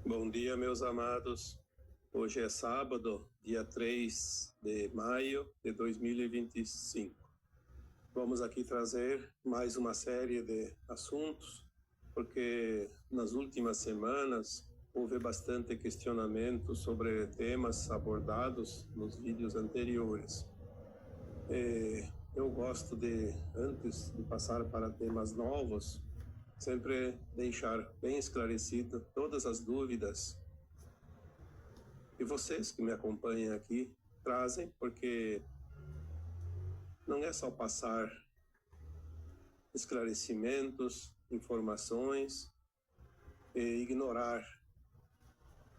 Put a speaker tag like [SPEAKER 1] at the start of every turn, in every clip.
[SPEAKER 1] Bom dia, meus amados. Hoje é sábado, dia 3 de maio de 2025. Vamos aqui trazer mais uma série de assuntos, porque nas últimas semanas houve bastante questionamento sobre temas abordados nos vídeos anteriores. Eu gosto de, antes de passar para temas novos, sempre deixar bem esclarecido todas as dúvidas que vocês que me acompanham aqui trazem, porque não é só passar esclarecimentos, informações e ignorar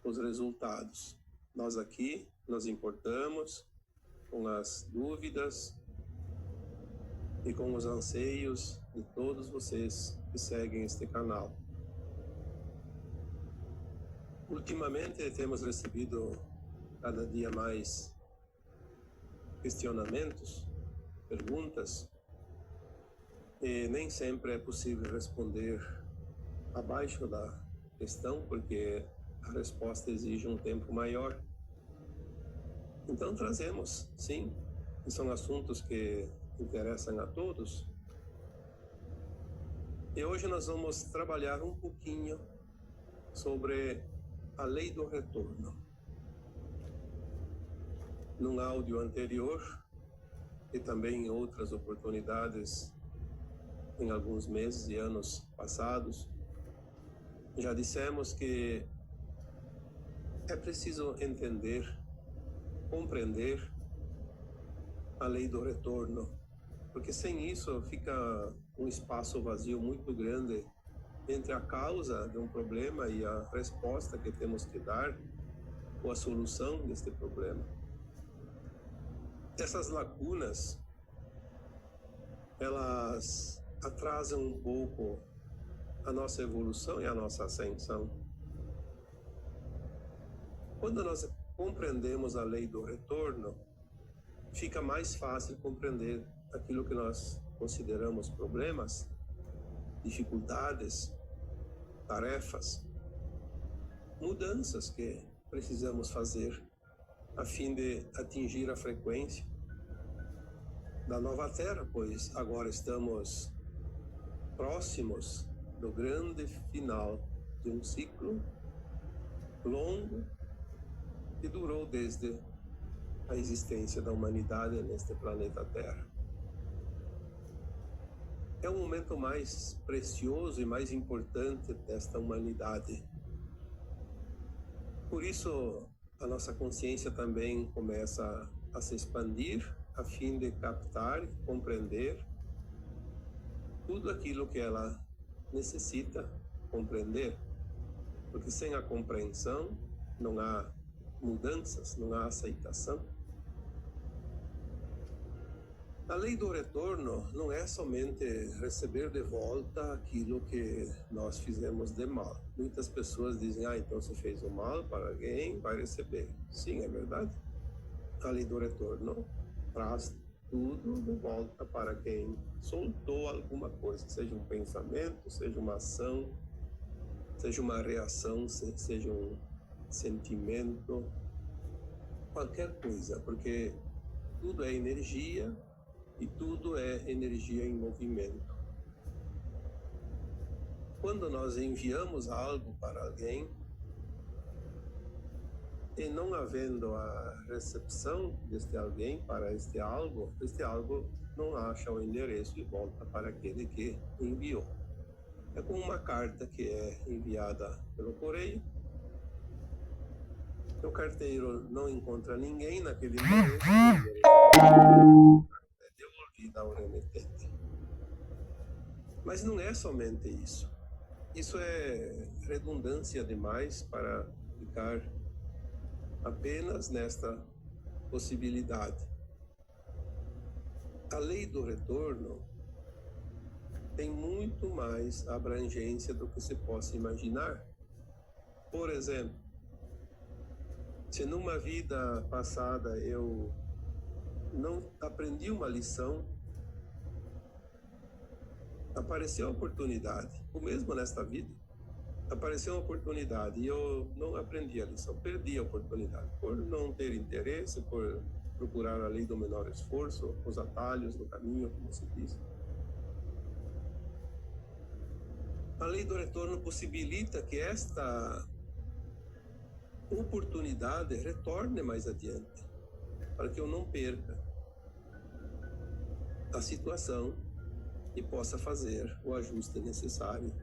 [SPEAKER 1] os resultados. Nós aqui nos importamos com as dúvidas e com os anseios de todos vocês que seguem este canal. Ultimamente temos recebido cada dia mais questionamentos, perguntas, e nem sempre é possível responder abaixo da questão, porque a resposta exige um tempo maior. Então trazemos, sim, que são assuntos que interessam a todos. E hoje nós vamos trabalhar um pouquinho sobre a lei do retorno. Num áudio anterior, e também em outras oportunidades, em alguns meses e anos passados, já dissemos que é preciso entender, compreender a lei do retorno, porque sem isso fica um espaço vazio muito grande entre a causa de um problema e a resposta que temos que dar, ou a solução deste problema. Essas lacunas, elas atrasam um pouco a nossa evolução e a nossa ascensão. Quando nós compreendemos a lei do retorno, fica mais fácil compreender aquilo que nós consideramos problemas, dificuldades, tarefas, mudanças que precisamos fazer a fim de atingir a frequência da nova Terra, pois agora estamos próximos do grande final de um ciclo longo que durou desde a existência da humanidade neste planeta Terra. É o momento mais precioso e mais importante desta humanidade. Por isso, a nossa consciência também começa a se expandir a fim de captar e compreender tudo aquilo que ela necessita compreender. Porque sem a compreensão não há mudanças, não há aceitação. A lei do retorno não é somente receber de volta aquilo que nós fizemos de mal. Muitas pessoas dizem, então você fez o mal para alguém, vai receber. Sim, é verdade. A lei do retorno traz tudo de volta para quem soltou alguma coisa, seja um pensamento, seja uma ação, seja uma reação, seja um sentimento, qualquer coisa, porque tudo é energia e tudo é energia em movimento. Quando nós enviamos algo para alguém, e não havendo a recepção deste alguém para este algo não acha o endereço e volta para aquele que enviou. É como uma carta que é enviada pelo correio. O carteiro não encontra ninguém naquele endereço, é devolvida ao remetente. Mas não é somente isso. Isso é redundância demais para ficar apenas nesta possibilidade. A lei do retorno tem muito mais abrangência do que se possa imaginar. Por exemplo, se numa vida passada eu não aprendi uma lição, apareceu a oportunidade, ou mesmo nesta vida, Apareceu uma oportunidade e eu não aprendi a lição, perdi a oportunidade por não ter interesse, por procurar a lei do menor esforço, os atalhos do caminho, como se diz. A lei do retorno possibilita que esta oportunidade retorne mais adiante, para que eu não perca a situação e possa fazer o ajuste necessário,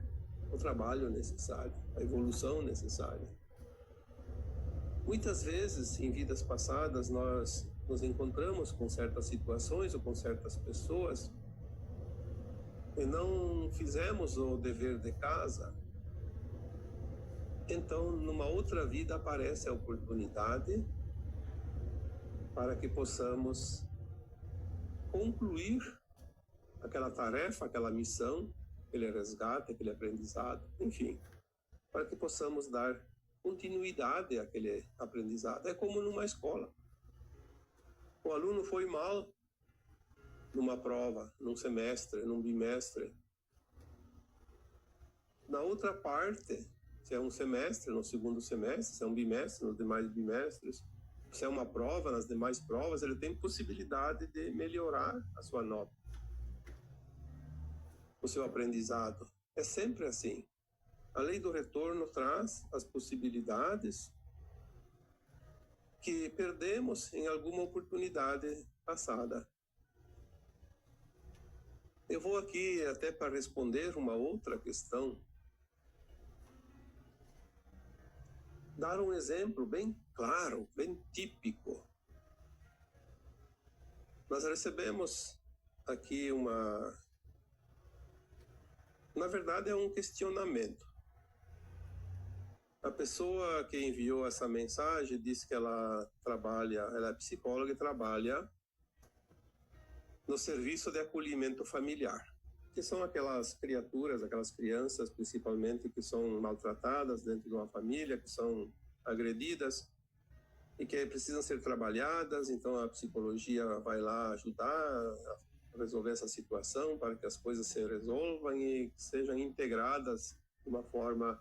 [SPEAKER 1] o trabalho necessário, a evolução necessária. Muitas vezes, em vidas passadas, nós nos encontramos com certas situações ou com certas pessoas e não fizemos o dever de casa. Então, numa outra vida aparece a oportunidade para que possamos concluir aquela tarefa, aquela missão, aquele resgate, aquele aprendizado, enfim, para que possamos dar continuidade àquele aprendizado. É como numa escola. O aluno foi mal numa prova, num semestre, num bimestre. Na outra parte, se é um semestre, no segundo semestre, se é um bimestre, nos demais bimestres, se é uma prova, nas demais provas, ele tem possibilidade de melhorar a sua nota, o seu aprendizado. É sempre assim. A lei do retorno traz as possibilidades que perdemos em alguma oportunidade passada. Eu vou aqui até para responder uma outra questão, dar um exemplo bem claro, bem típico. Nós recebemos aqui na verdade é um questionamento. A pessoa que enviou essa mensagem disse que ela é psicóloga e trabalha no serviço de acolhimento familiar, que são aquelas criaturas, aquelas crianças, principalmente, que são maltratadas dentro de uma família, que são agredidas e que precisam ser trabalhadas. Então a psicologia vai lá ajudar a resolver essa situação para que as coisas se resolvam e sejam integradas de uma forma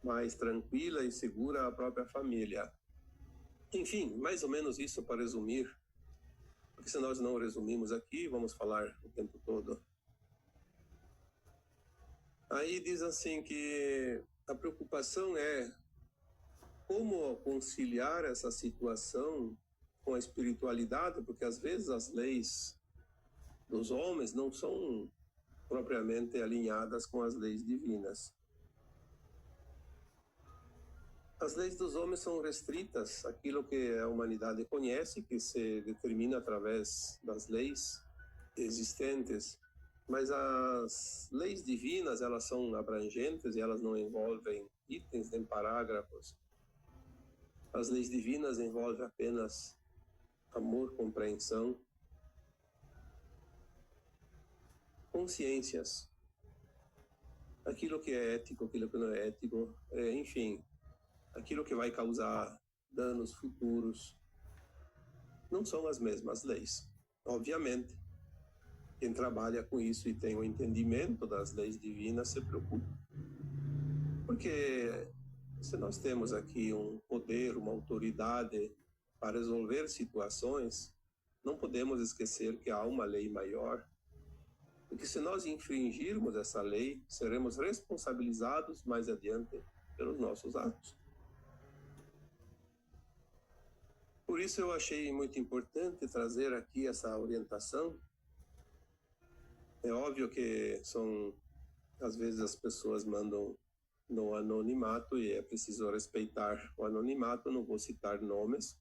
[SPEAKER 1] mais tranquila e segura à própria família. Enfim, mais ou menos isso para resumir, porque se nós não resumimos aqui, vamos falar o tempo todo. Aí diz assim que a preocupação é como conciliar essa situação com a espiritualidade, porque às vezes as leis dos homens não são propriamente alinhadas com as leis divinas. As leis dos homens são restritas àquilo que a humanidade conhece, que se determina através das leis existentes, mas as leis divinas, elas são abrangentes e elas não envolvem itens nem parágrafos. As leis divinas envolvem apenas amor, compreensão, consciências, aquilo que é ético, aquilo que não é ético, enfim, aquilo que vai causar danos futuros. Não são as mesmas leis. Obviamente, quem trabalha com isso e tem o entendimento das leis divinas se preocupa. Porque se nós temos aqui um poder, uma autoridade para resolver situações, não podemos esquecer que há uma lei maior, porque se nós infringirmos essa lei, seremos responsabilizados mais adiante pelos nossos atos. Por isso eu achei muito importante trazer aqui essa orientação. É óbvio que às vezes as pessoas mandam no anonimato e é preciso respeitar o anonimato, não vou citar nomes,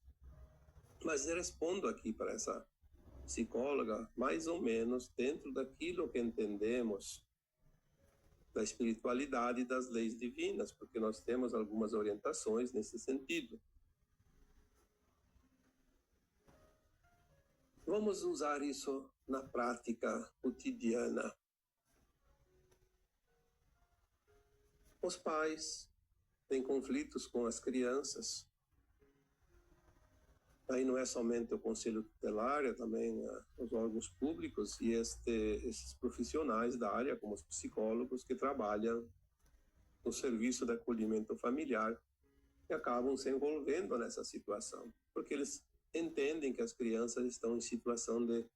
[SPEAKER 1] mas eu respondo aqui para essa psicóloga mais ou menos dentro daquilo que entendemos da espiritualidade e das leis divinas, porque nós temos algumas orientações nesse sentido. Vamos usar isso na prática cotidiana. Os pais têm conflitos com as crianças. Aí não é somente o Conselho Tutelar, é também os órgãos públicos e esses profissionais da área, como os psicólogos, que trabalham no serviço de acolhimento familiar e acabam se envolvendo nessa situação, porque eles entendem que as crianças estão em situação de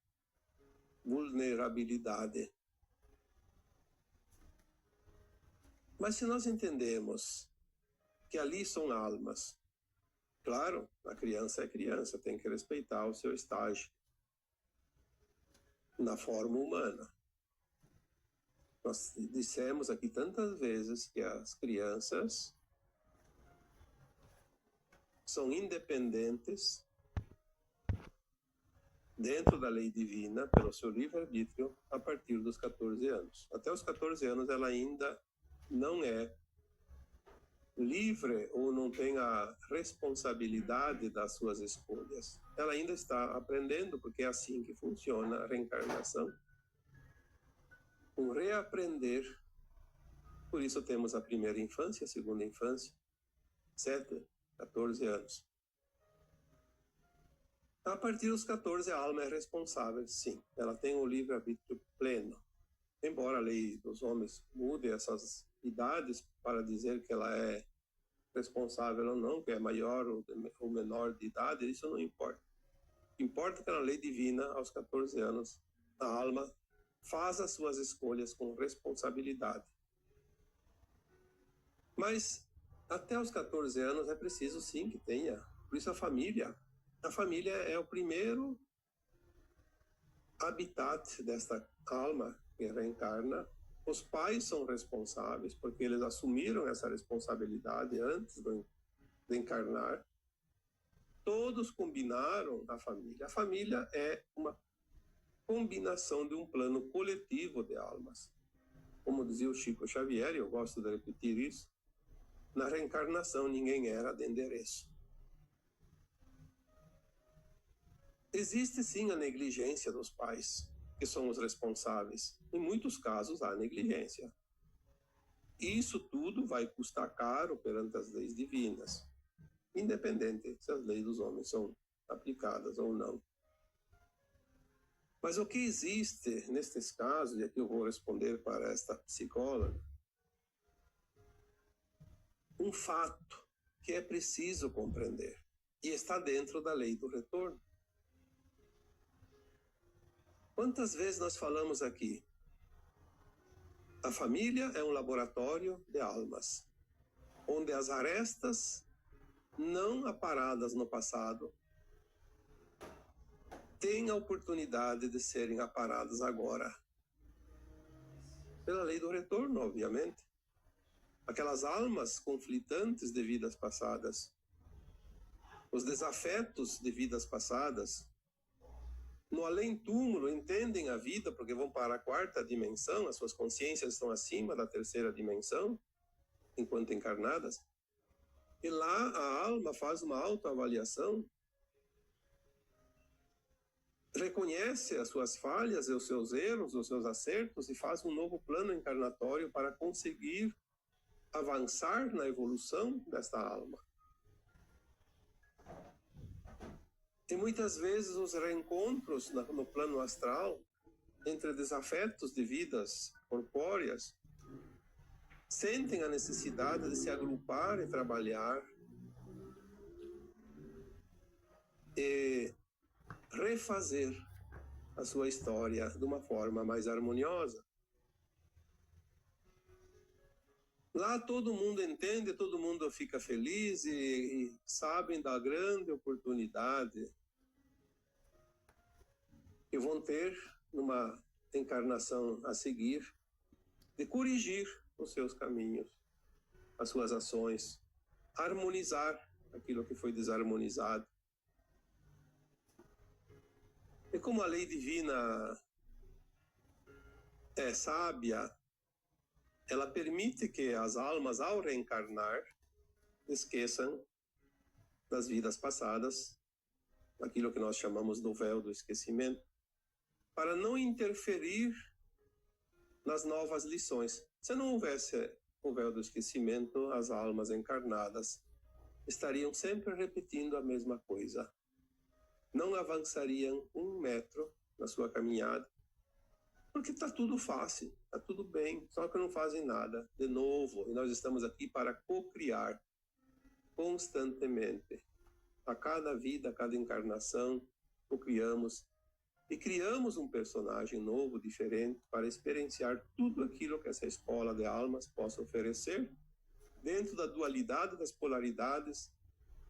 [SPEAKER 1] vulnerabilidade. Mas se nós entendemos que ali são almas, claro, a criança é criança, tem que respeitar o seu estágio na forma humana. Nós dissemos aqui tantas vezes que as crianças são independentes dentro da lei divina, pelo seu livre-arbítrio, a partir dos 14 anos. Até os 14 anos ela ainda não é livre ou não tem a responsabilidade das suas escolhas. Ela ainda está aprendendo, porque é assim que funciona a reencarnação. Um reaprender. Por isso temos a primeira infância, a segunda infância, 7, 14 anos. A partir dos 14, a alma é responsável, sim. Ela tem o livre-arbítrio pleno. Embora a lei dos homens mude essas idades para dizer que ela é responsável ou não, que é maior ou menor de idade, isso não importa. Importa que na lei divina, aos 14 anos, a alma faz as suas escolhas com responsabilidade. Mas até os 14 anos é preciso sim que tenha. Por isso a família é o primeiro habitat desta alma que reencarna. Os pais são responsáveis, porque eles assumiram essa responsabilidade antes de encarnar. Todos combinaram a família. A família é uma combinação de um plano coletivo de almas. Como dizia o Chico Xavier, eu gosto de repetir isso, na reencarnação ninguém era de endereço. Existe sim a negligência dos pais, que são os responsáveis. Em muitos casos há negligência. Isso tudo vai custar caro perante as leis divinas, independente se as leis dos homens são aplicadas ou não. Mas o que existe nestes casos, e aqui eu vou responder para esta psicóloga, um fato que é preciso compreender, e está dentro da lei do retorno. Quantas vezes nós falamos aqui? A família é um laboratório de almas, onde as arestas não aparadas no passado têm a oportunidade de serem aparadas agora. Pela lei do retorno, obviamente. Aquelas almas conflitantes de vidas passadas, os desafetos de vidas passadas, no além-túmulo entendem a vida porque vão para a quarta dimensão, as suas consciências estão acima da terceira dimensão, enquanto encarnadas. E lá a alma faz uma autoavaliação, reconhece as suas falhas, os seus erros, os seus acertos e faz um novo plano encarnatório para conseguir avançar na evolução desta alma. E muitas vezes os reencontros no plano astral entre desafetos de vidas corpóreas sentem a necessidade de se agrupar e trabalhar e refazer a sua história de uma forma mais harmoniosa. Lá todo mundo entende, todo mundo fica feliz e sabem da grande oportunidade que vão ter numa encarnação a seguir de corrigir os seus caminhos, as suas ações, harmonizar aquilo que foi desarmonizado. E como a lei divina é sábia, ela permite que as almas, ao reencarnar, esqueçam das vidas passadas, aquilo que nós chamamos do véu do esquecimento, para não interferir nas novas lições. Se não houvesse o véu do esquecimento, as almas encarnadas estariam sempre repetindo a mesma coisa. Não avançariam 1 metro na sua caminhada, porque está tudo fácil, está tudo bem, só que não fazem nada de novo. E nós estamos aqui para co-criar constantemente. A cada vida, a cada encarnação, co-criamos e criamos um personagem novo, diferente, para experienciar tudo aquilo que essa escola de almas possa oferecer, dentro da dualidade das polaridades,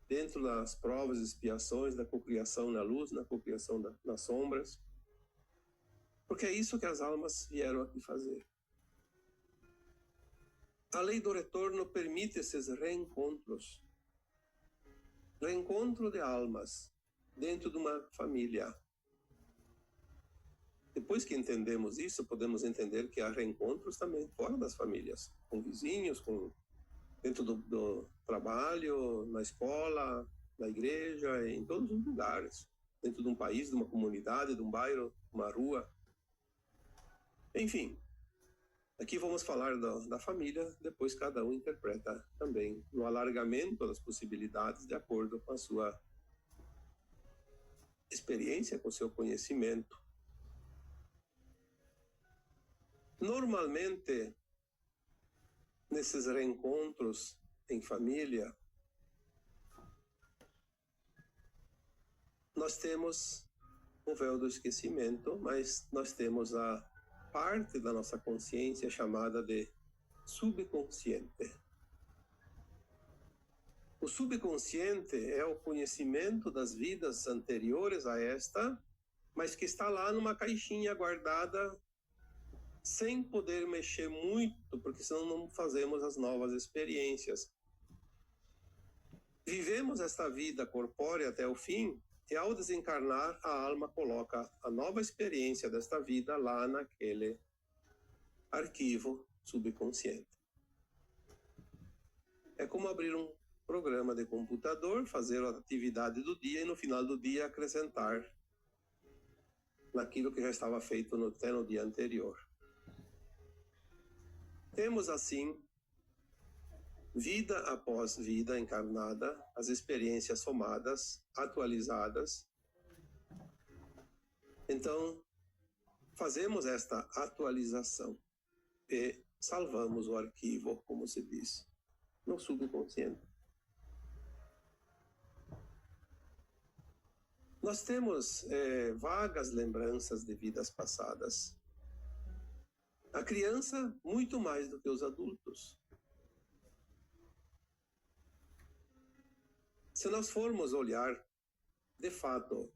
[SPEAKER 1] dentro das provas e expiações, da cocriação na luz, na cocriação nas sombras. Porque é isso que as almas vieram aqui fazer. A lei do retorno permite esses reencontros. Reencontro de almas dentro de uma família. Depois que entendemos isso, podemos entender que há reencontros também fora das famílias, com vizinhos, dentro do trabalho, na escola, na igreja, em todos os lugares. Dentro de um país, de uma comunidade, de um bairro, uma rua. Enfim, aqui vamos falar da família, depois cada um interpreta também no alargamento das possibilidades de acordo com a sua experiência, com o seu conhecimento. Normalmente, nesses reencontros em família, nós temos o véu do esquecimento, mas nós temos a parte da nossa consciência chamada de subconsciente. O subconsciente é o conhecimento das vidas anteriores a esta, mas que está lá numa caixinha guardada, sem poder mexer muito, porque senão não fazemos as novas experiências. Vivemos esta vida corpórea até o fim, e ao desencarnar, a alma coloca a nova experiência desta vida lá naquele arquivo subconsciente. É como abrir um programa de computador, fazer a atividade do dia e no final do dia acrescentar naquilo que já estava feito até no dia anterior. Temos assim, vida após vida encarnada, as experiências somadas, atualizadas. Então, fazemos esta atualização e salvamos o arquivo, como se diz, no subconsciente. Nós temos vagas lembranças de vidas passadas. A criança, muito mais do que os adultos. Se nós formos olhar, de fato,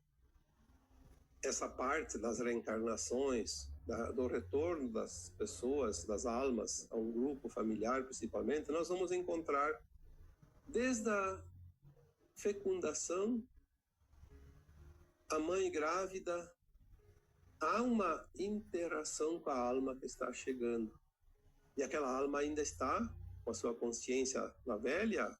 [SPEAKER 1] essa parte das reencarnações, do retorno das pessoas, das almas, a um grupo familiar principalmente, nós vamos encontrar, desde a fecundação, a mãe grávida, há uma interação com a alma que está chegando. E aquela alma ainda está com a sua consciência na velha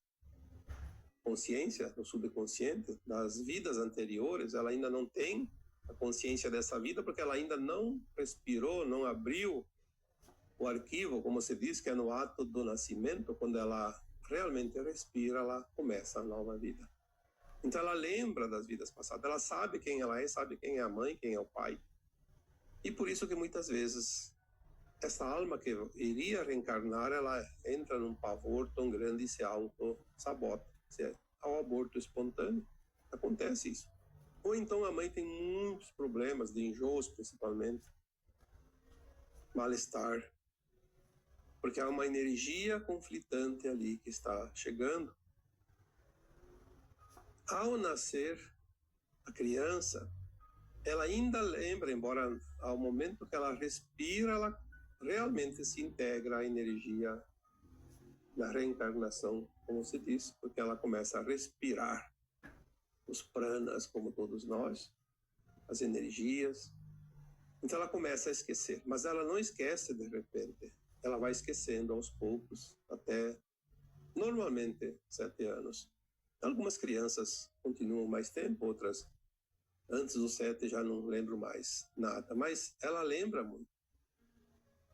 [SPEAKER 1] consciência, no subconsciente, das vidas anteriores. Ela ainda não tem a consciência dessa vida, porque ela ainda não respirou, não abriu o arquivo, como se diz, que é no ato do nascimento, quando ela realmente respira, ela começa a nova vida. Então ela lembra das vidas passadas, ela sabe quem ela é, sabe quem é a mãe, quem é o pai. E por isso que muitas vezes essa alma que iria reencarnar, ela entra num pavor tão grande e se auto-sabota. Ao aborto espontâneo, acontece isso. Ou então a mãe tem muitos problemas, de enjoos principalmente, mal-estar, porque há uma energia conflitante ali que está chegando. Ao nascer, a criança, ela ainda lembra, embora ao momento que ela respira, ela realmente se integra à energia da reencarnação, como se diz, porque ela começa a respirar os pranas, como todos nós, as energias. Então ela começa a esquecer, mas ela não esquece de repente, ela vai esquecendo aos poucos, até normalmente 7 anos. Algumas crianças continuam mais tempo, outras antes dos 7 já não lembro mais nada, mas ela lembra muito.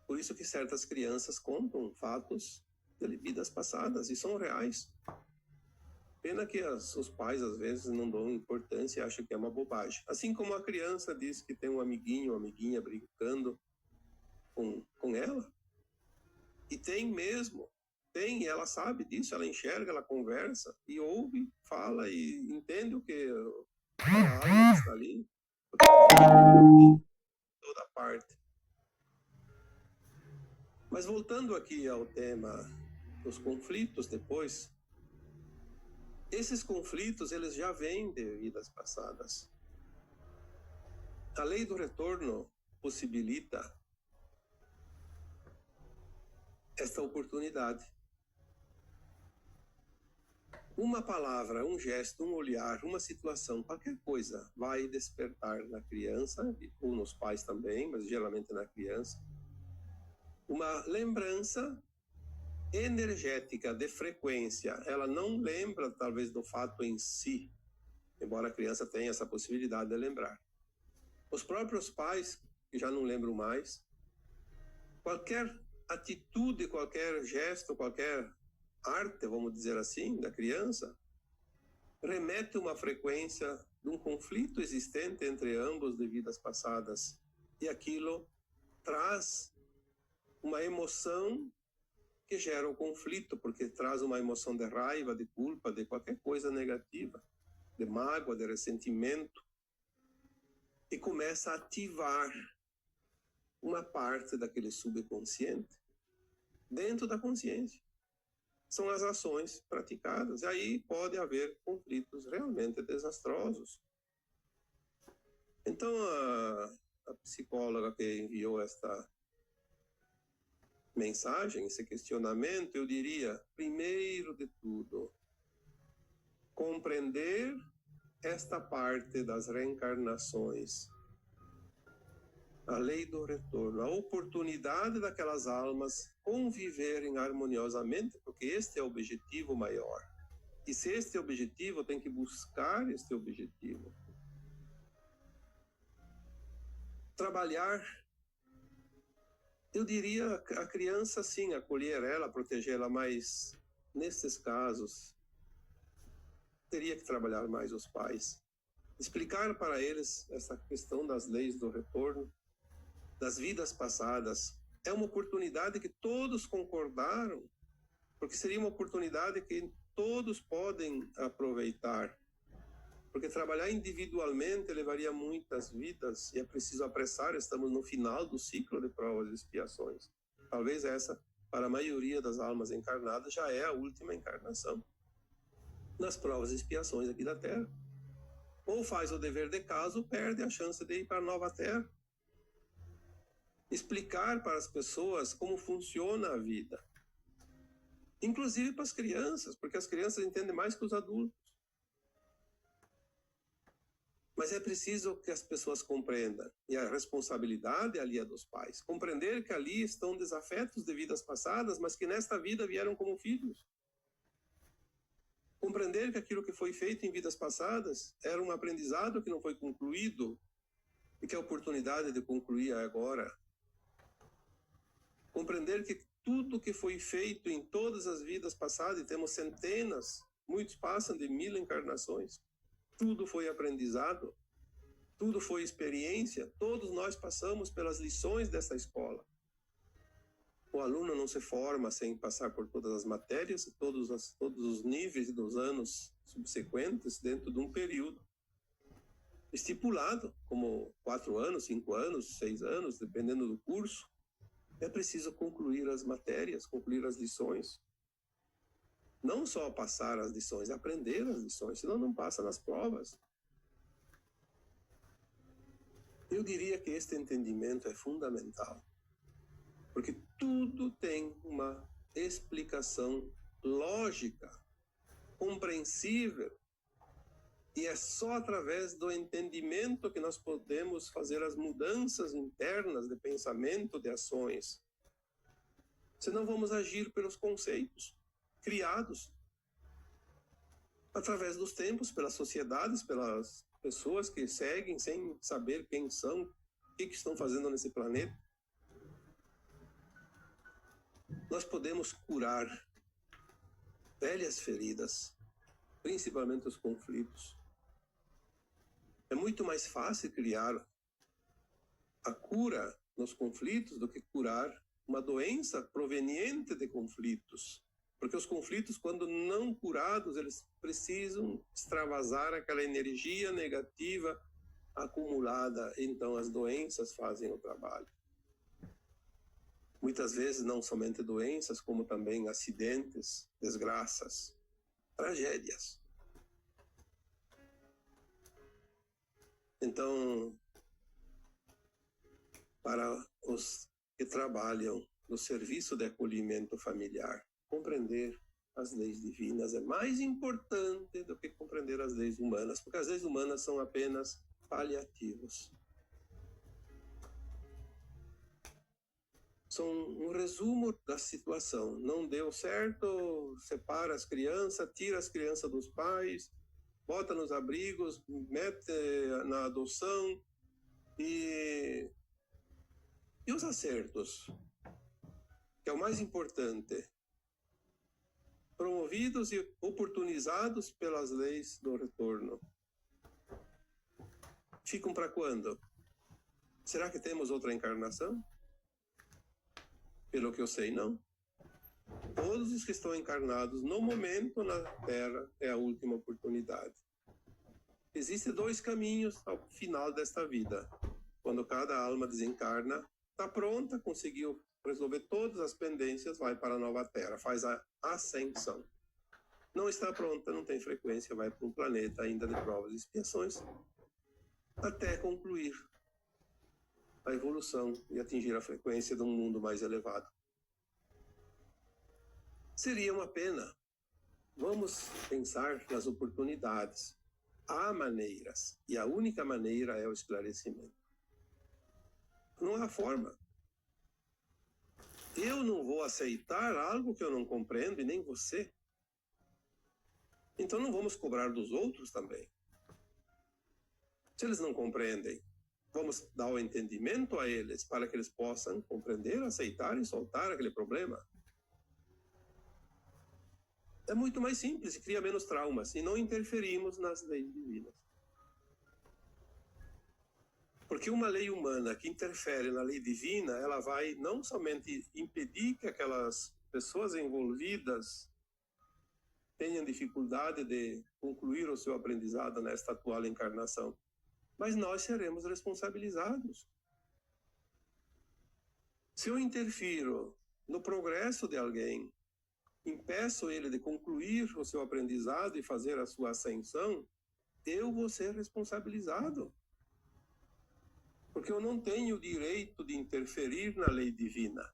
[SPEAKER 1] Por isso que certas crianças contam fatos de vidas passadas e são reais. Pena que os pais às vezes não dão importância e acham que é uma bobagem. Assim como a criança diz que tem um amiguinho, uma amiguinha brincando com ela. E tem mesmo. Tem, ela sabe disso, ela enxerga, ela conversa e ouve, fala e entende o que a alma está ali. Em toda parte. Mas voltando aqui ao tema dos conflitos depois, esses conflitos eles já vêm de vidas passadas. A lei do retorno possibilita esta oportunidade. Uma palavra, um gesto, um olhar, uma situação, qualquer coisa vai despertar na criança, ou nos pais também, mas geralmente na criança, uma lembrança energética de frequência. Ela não lembra, talvez, do fato em si, embora a criança tenha essa possibilidade de lembrar. Os próprios pais, que já não lembram mais, qualquer atitude, qualquer gesto, qualquer arte, vamos dizer assim, da criança, remete uma frequência de um conflito existente entre ambos de vidas passadas. E aquilo traz uma emoção que gera o conflito, porque traz uma emoção de raiva, de culpa, de qualquer coisa negativa, de mágoa, de ressentimento, e começa a ativar uma parte daquele subconsciente dentro da consciência. São as ações praticadas. E aí pode haver conflitos realmente desastrosos. Então, a psicóloga que enviou esta mensagem, esse questionamento, eu diria, primeiro de tudo, compreender esta parte das reencarnações, a lei do retorno, a oportunidade daquelas almas conviverem harmoniosamente, porque este é o objetivo maior. E se este é o objetivo, tem que buscar este objetivo. Trabalhar, eu diria, a criança sim, acolher ela, proteger ela, mas nesses casos, teria que trabalhar mais os pais. Explicar para eles essa questão das leis do retorno, das vidas passadas. É uma oportunidade que todos concordaram, porque seria uma oportunidade que todos podem aproveitar. Porque trabalhar individualmente levaria muitas vidas e é preciso apressar, estamos no final do ciclo de provas e expiações. Talvez essa, para a maioria das almas encarnadas, já é a última encarnação nas provas e expiações aqui da Terra. Ou faz o dever de casa ou perde a chance de ir para a nova Terra. Explicar para as pessoas como funciona a vida. Inclusive para as crianças, porque as crianças entendem mais que os adultos. Mas é preciso que as pessoas compreendam, e a responsabilidade ali é dos pais, compreender que ali estão desafetos de vidas passadas, mas que nesta vida vieram como filhos. Compreender que aquilo que foi feito em vidas passadas era um aprendizado que não foi concluído e que a oportunidade de concluir é agora. Compreender que tudo que foi feito em todas as vidas passadas, e temos centenas, muitos passam de 1000 encarnações, tudo foi aprendizado, tudo foi experiência, todos nós passamos pelas lições dessa escola. O aluno não se forma sem passar por todas as matérias, todos os níveis dos anos subsequentes dentro de um período estipulado, como 4 anos, 5 anos, 6 anos, dependendo do curso. É preciso concluir as matérias, concluir as lições. Não só passar as lições, aprender as lições, senão não passa nas provas. Eu diria que este entendimento é fundamental, porque tudo tem uma explicação lógica, compreensível, e é só através do entendimento que nós podemos fazer as mudanças internas de pensamento, de ações. Senão vamos agir pelos conceitos criados através dos tempos, pelas sociedades, pelas pessoas que seguem sem saber quem são, o que estão fazendo nesse planeta. Nós podemos curar velhas feridas, principalmente os conflitos. É muito mais fácil criar a cura nos conflitos do que curar uma doença proveniente de conflitos. Porque os conflitos, quando não curados, eles precisam extravasar aquela energia negativa acumulada. Então, as doenças fazem o trabalho. Muitas vezes, não somente doenças, como também acidentes, desgraças, tragédias. Então, para os que trabalham no serviço de acolhimento familiar, compreender as leis divinas é mais importante do que compreender as leis humanas, porque as leis humanas são apenas paliativos. São um resumo da situação. Não deu certo, separa as crianças, tira as crianças dos pais, bota nos abrigos, mete na adoção. E os acertos, que é o mais importante, promovidos e oportunizados pelas leis do retorno, ficam para quando? Será que temos outra encarnação? Pelo que eu sei, não. Todos os que estão encarnados no momento na Terra é a última oportunidade. Existem 2 caminhos ao final desta vida. Quando cada alma desencarna, está pronta, conseguiu resolver todas as pendências, vai para a nova Terra, faz a ascensão. Não está pronta, não tem frequência, vai para um planeta ainda de provas e expiações, até concluir a evolução e atingir a frequência de um mundo mais elevado. Seria uma pena. Vamos pensar nas oportunidades. Há maneiras, e a única maneira é o esclarecimento. Não há forma. Eu não vou aceitar algo que eu não compreendo e nem você. Então não vamos cobrar dos outros também. Se eles não compreendem, vamos dar o entendimento a eles para que eles possam compreender, aceitar e soltar aquele problema. É muito mais simples e cria menos traumas. E não interferimos nas leis divinas. Porque uma lei humana que interfere na lei divina, ela vai não somente impedir que aquelas pessoas envolvidas tenham dificuldade de concluir o seu aprendizado nesta atual encarnação, mas nós seremos responsabilizados. Se eu interfiro no progresso de alguém, impeço ele de concluir o seu aprendizado e fazer a sua ascensão, eu vou ser responsabilizado. Porque eu não tenho o direito de interferir na lei divina.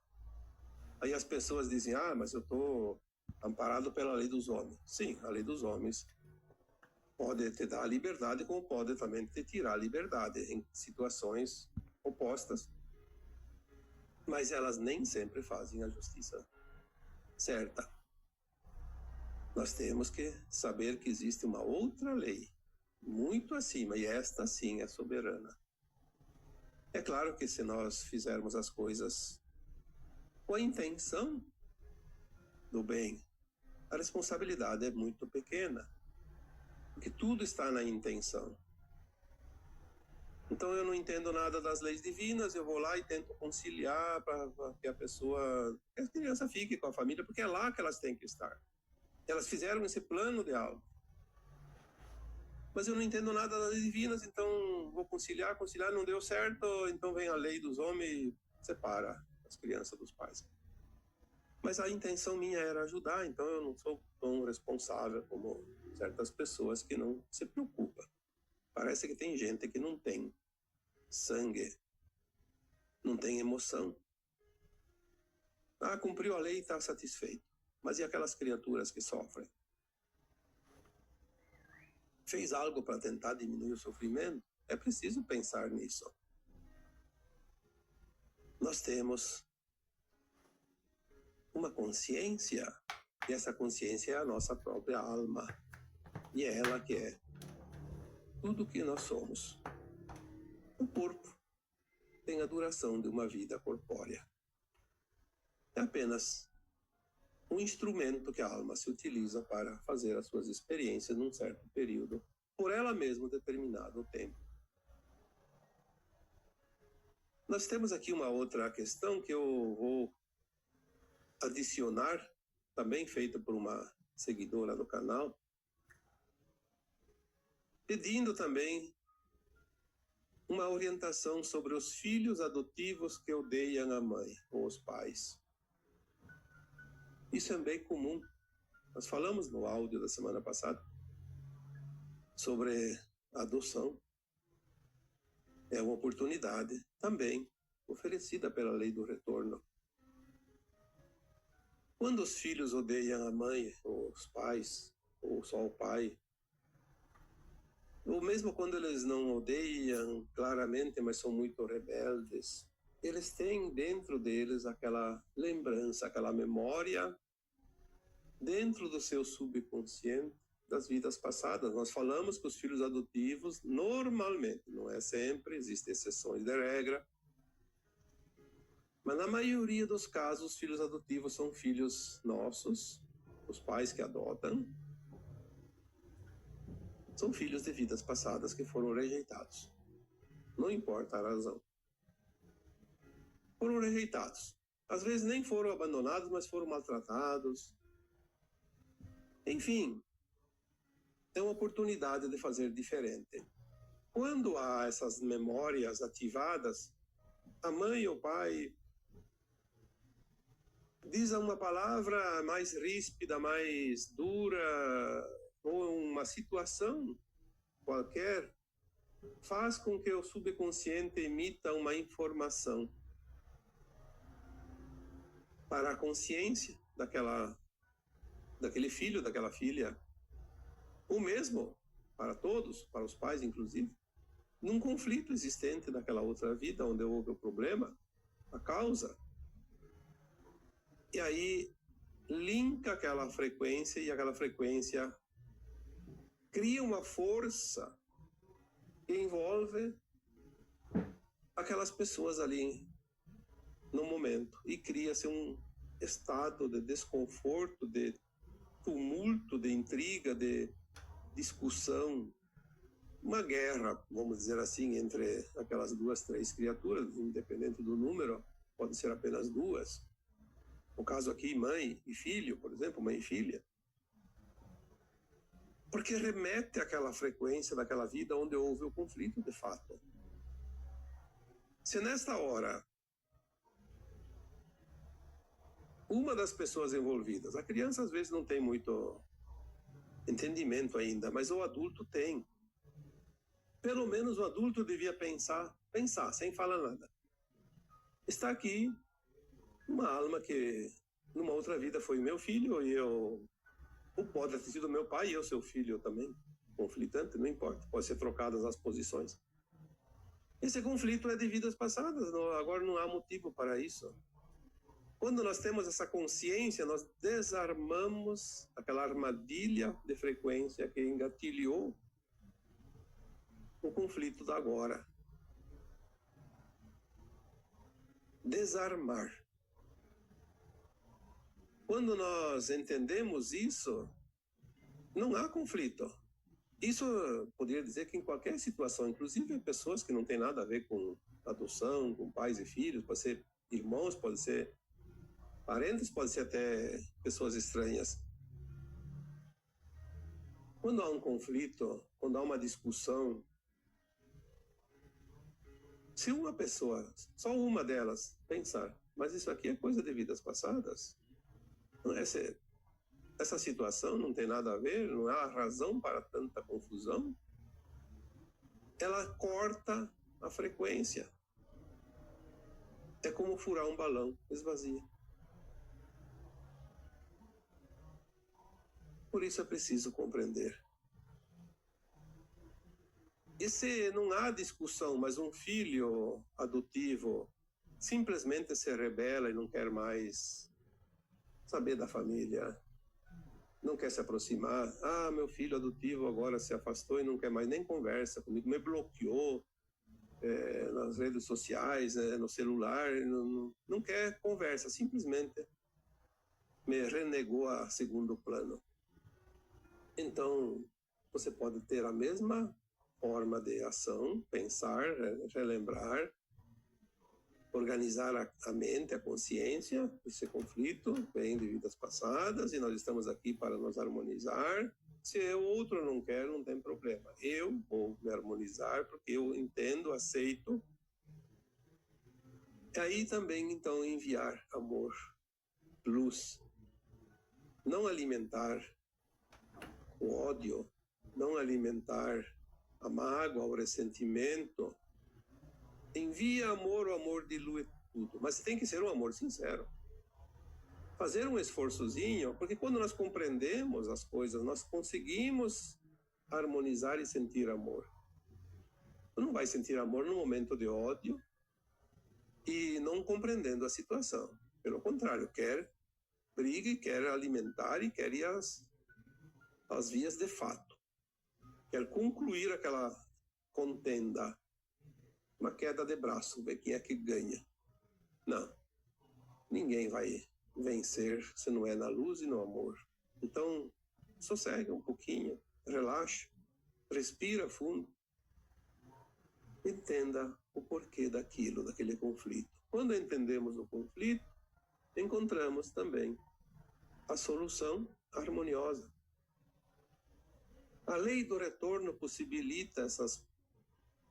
[SPEAKER 1] Aí as pessoas dizem, mas eu estou amparado pela lei dos homens. Sim, a lei dos homens pode te dar a liberdade, como pode também te tirar a liberdade em situações opostas. Mas elas nem sempre fazem a justiça certa. Nós temos que saber que existe uma outra lei, muito acima, e esta sim é soberana. É claro que se nós fizermos as coisas com a intenção do bem, a responsabilidade é muito pequena, porque tudo está na intenção. Então eu não entendo nada das leis divinas, eu vou lá e tento conciliar para que a pessoa, que a criança fique com a família, porque é lá que elas têm que estar. Elas fizeram esse plano de algo. Mas eu não entendo nada das leis divinas, então vou conciliar, não deu certo, então vem a lei dos homens e separa as crianças dos pais. Mas a intenção minha era ajudar, então eu não sou tão responsável como certas pessoas que não se preocupam. Parece que tem gente que não tem sangue, não tem emoção. Cumpriu a lei e está satisfeito. Mas e aquelas criaturas que sofrem? Fez algo para tentar diminuir o sofrimento? É preciso pensar nisso. Nós temos uma consciência, e essa consciência é a nossa própria alma. E é ela que é tudo o que nós somos. O corpo tem a duração de uma vida corpórea. É apenas um instrumento que a alma se utiliza para fazer as suas experiências num certo período, por ela mesma determinado tempo. Nós temos aqui uma outra questão que eu vou adicionar, também feita por uma seguidora do canal, pedindo também uma orientação sobre os filhos adotivos que odeiam a mãe ou os pais. Isso é bem comum. Nós falamos no áudio da semana passada sobre a adoção. É uma oportunidade também oferecida pela lei do retorno. Quando os filhos odeiam a mãe, ou os pais, ou só o pai, ou mesmo quando eles não odeiam claramente, mas são muito rebeldes, eles têm dentro deles aquela lembrança, aquela memória, dentro do seu subconsciente, das vidas passadas. Nós falamos que os filhos adotivos, normalmente, não é sempre, existem exceções de regra, mas na maioria dos casos, os filhos adotivos são filhos nossos, os pais que adotam, são filhos de vidas passadas que foram rejeitados. Não importa a razão. Foram rejeitados. Às vezes nem foram abandonados, mas foram maltratados. Enfim, é uma oportunidade de fazer diferente. Quando há essas memórias ativadas, a mãe ou o pai diz uma palavra mais ríspida, mais dura, ou uma situação qualquer, faz com que o subconsciente emita uma informação para a consciência daquele filho, daquela filha, ou mesmo para todos, para os pais inclusive, num conflito existente daquela outra vida onde houve o problema, a causa. E aí linka aquela frequência e aquela frequência cria uma força que envolve aquelas pessoas ali no momento e cria-se um estado de desconforto, de tumulto, de intriga, de discussão, uma guerra, vamos dizer assim, entre aquelas duas, três criaturas, independente do número, pode ser apenas duas. No caso aqui, mãe e filho, por exemplo, mãe e filha. Porque remete àquela frequência daquela vida onde houve o conflito de fato. Se nesta hora uma das pessoas envolvidas, a criança às vezes não tem muito entendimento ainda, mas o adulto tem. Pelo menos o adulto devia pensar, sem falar nada. Está aqui uma alma que numa outra vida foi meu filho e ou pode ter sido meu pai e eu seu filho também, conflitante, não importa, pode ser trocadas as posições. Esse conflito é de vidas passadas, agora não há motivo para isso. Quando nós temos essa consciência, nós desarmamos aquela armadilha de frequência que engatilhou o conflito da agora. Desarmar. Quando nós entendemos isso, não há conflito. Isso poderia dizer que em qualquer situação, inclusive pessoas que não têm nada a ver com adoção, com pais e filhos, pode ser irmãos, pode ser parentes, pode ser até pessoas estranhas. Quando há um conflito, quando há uma discussão, se uma pessoa, só uma delas, pensar, mas isso aqui é coisa de vidas passadas, não é essa situação não tem nada a ver, não há razão para tanta confusão, ela corta a frequência. É como furar um balão, esvazia. Por isso é preciso compreender. E se não há discussão, mas um filho adotivo simplesmente se rebela e não quer mais saber da família, não quer se aproximar, meu filho adotivo agora se afastou e não quer mais nem conversa comigo, me bloqueou nas redes sociais, no celular, não quer conversa, simplesmente me renegou a segundo plano. Então, você pode ter a mesma forma de ação, pensar, relembrar, organizar a mente, a consciência. Esse conflito vem de vidas passadas e nós estamos aqui para nos harmonizar. Se o outro não quer, não tem problema. Eu vou me harmonizar porque eu entendo, aceito. E aí também, então, enviar amor, luz. Não alimentar o ódio, não alimentar a mágoa, o ressentimento. Envia amor, o amor dilui tudo. Mas tem que ser um amor sincero. Fazer um esforçozinho, porque quando nós compreendemos as coisas, nós conseguimos harmonizar e sentir amor. Você não vai sentir amor no momento de ódio e não compreendendo a situação. Pelo contrário, quer briga e quer alimentar e quer ir às vias de fato. Quer concluir aquela contenda. Uma queda de braço, ver quem é que ganha. Não. Ninguém vai vencer se não é na luz e no amor. Então, sossega um pouquinho, relaxa, respira fundo, entenda o porquê daquilo, daquele conflito. Quando entendemos o conflito, encontramos também a solução harmoniosa. A lei do retorno possibilita essas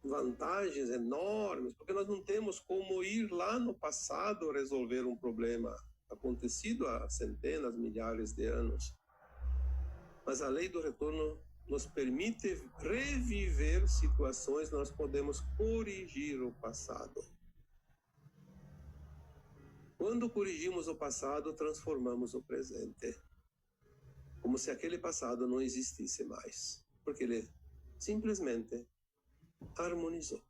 [SPEAKER 1] vantagens enormes, porque nós não temos como ir lá no passado resolver um problema acontecido há centenas, milhares de anos. Mas a lei do retorno nos permite reviver situações, nós podemos corrigir o passado. Quando corrigimos o passado, transformamos o presente. Como se aquele passado não existisse mais. Porque ele simplesmente harmonizou.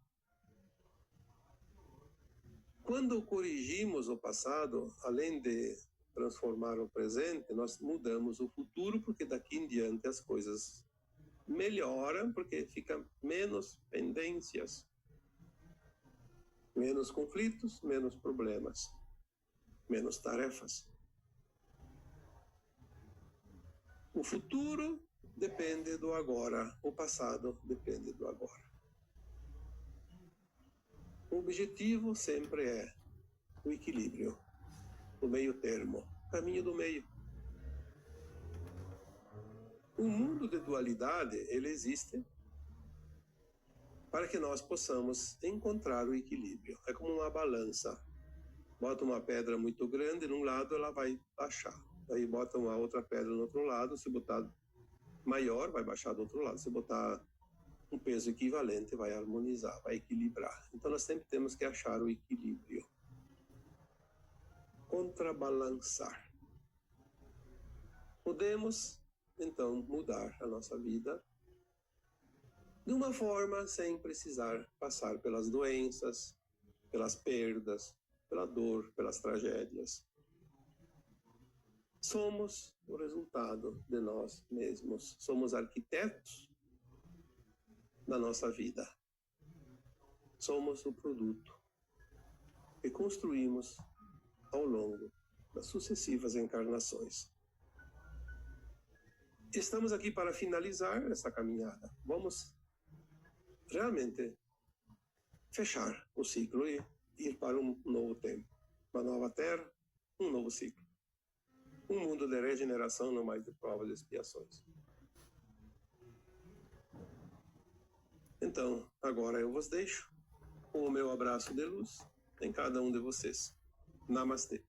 [SPEAKER 1] Quando corrigimos o passado, além de transformar o presente, nós mudamos o futuro, porque daqui em diante as coisas melhoram, porque fica menos pendências, menos conflitos, menos problemas, menos tarefas. O futuro depende do agora, o passado depende do agora. O objetivo sempre é o equilíbrio, o meio termo, o caminho do meio. O mundo de dualidade, ele existe para que nós possamos encontrar o equilíbrio. É como uma balança. Bota uma pedra muito grande num lado, ela vai baixar. Aí bota uma outra pedra no outro lado, se botar maior, vai baixar do outro lado. Se botar um peso equivalente, vai harmonizar, vai equilibrar. Então nós sempre temos que achar o equilíbrio. Contrabalançar. Podemos, então, mudar a nossa vida de uma forma sem precisar passar pelas doenças, pelas perdas, pela dor, pelas tragédias. Somos o resultado de nós mesmos. Somos arquitetos da nossa vida. Somos o produto que construímos ao longo das sucessivas encarnações. Estamos aqui para finalizar essa caminhada. Vamos realmente fechar o ciclo e ir para um novo tempo. Uma nova terra, um novo ciclo. Um mundo de regeneração, não mais de provas e expiações. Então, agora eu vos deixo com o meu abraço de luz em cada um de vocês. Namastê.